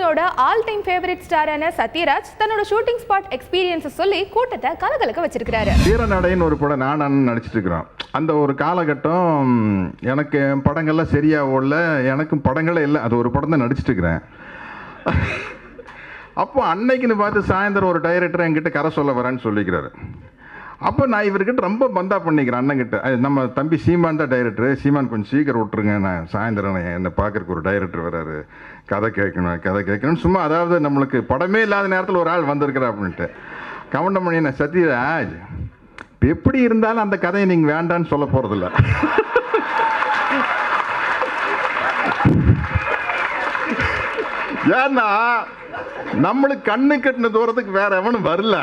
கமலோட all time favourite ஸ்டாரான Sathyaraj தன்னோட shooting spot எக்ஸ்பீரியன்ஸை சொல்லி கூட்டத்தை கலகலக்க வச்சிருக்காரு. வீரநடைன்னு ஒரு படம் நான் நடிச்சிட்டு இருக்கிறோம். அந்த ஒரு காலகட்டம் எனக்கு படங்கள்லாம் சரியா ஓடல, எனக்கும் படங்களே இல்லை. அது ஒரு படம் தான் நடிச்சிட்டு இருக்கிறேன். அப்போ அன்னைக்குன்னு பார்த்து சாயந்தரம் ஒரு டைரக்டர் என்கிட்ட கரை சொல்ல வரேன்னு சொல்லிக்கிறாரு. அப்போ நான் இவர்கிட்ட ரொம்ப பந்தா பண்ணிக்கிறேன் அண்ணங்கிட்ட. நம்ம தம்பி சீமான் தான் டைரக்டர், சீமான் கொஞ்சம் சீக்கிரம் விட்டுருங்க, நான் சாயந்தரம் என்னை பார்க்குறக்கு ஒரு டைரக்டர் வராரு, கதை கேட்கணும்னு சும்மா, அதாவது நம்மளுக்கு படமே இல்லாத நேரத்தில் ஒரு ஆள் வந்திருக்கிறா அப்படின்ட்டு. கவுண்டமணி நான் சத்யராஜ் எப்படி இருந்தாலும் அந்த கதையை நீங்கள் வேண்டான்னு சொல்ல போகிறதில்ல. ஏன்னா நம்மளுக்கு கண்ணு கட்டின தூரத்துக்கு வேற எவனும் வரல.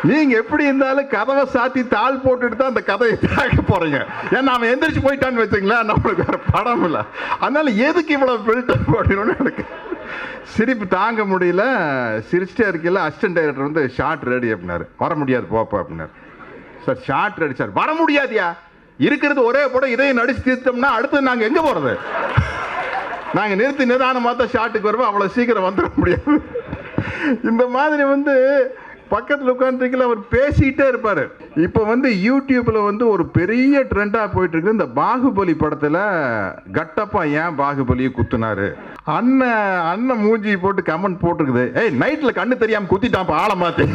நீங்க எப்படி இருந்தாலும் கதவை சாத்தி தாள் போட்டுட்டு தான் அந்த கதையை தாக்க போறீங்க. ஏன்னா அவன் எந்திரிச்சு போயிட்டான்னு வச்சுங்களா, நம்மளுக்கு வேற படம் இல்லை. அதனால எதுக்கு இவ்வளவு ஃபில்டர் போடணும்னு எனக்கு சிரிப்பு தாங்க முடியல. சிரிச்சிட்டே இருக்கையில் அசிஸ்டன்ட் டைரக்டர் வந்து ஷார்ட் ரெடி அப்படின்னாரு. வர முடியாது போப்பா அப்படின்னாரு. Sir shot ready sir. வர முடியாதியா, இருக்கிறது ஒரே படம், இதையும் நடிச்சு தீர்த்தோம்னா அடுத்து நாங்கள் எங்கே போகிறது? நாங்கள் நிறுத்தி நிதானமாக தான் ஷார்ட்டுக்கு வருவோம், அவ்வளோ சீக்கிரம் வந்துட முடியாது. இந்த மாதிரி வந்து பக்கத்தில் உட்காந்துருக்கல அவர் பேசிக்கிட்டே இருப்பார். இப்போ வந்து யூடியூப்பில் வந்து ஒரு பெரிய ட்ரெண்டாக போயிட்டு இருக்கு. இந்த பாகுபலி படத்தில் கட்டப்பா ஏன் பாகுபலியை குத்துனாரு, அண்ணன் மூஞ்சி போட்டு கமெண்ட் போட்டிருக்குது. ஏய் நைட்டில் கண்ணு தெரியாமல் குத்திட்டான்ப்பா ஆளை மாற்றி.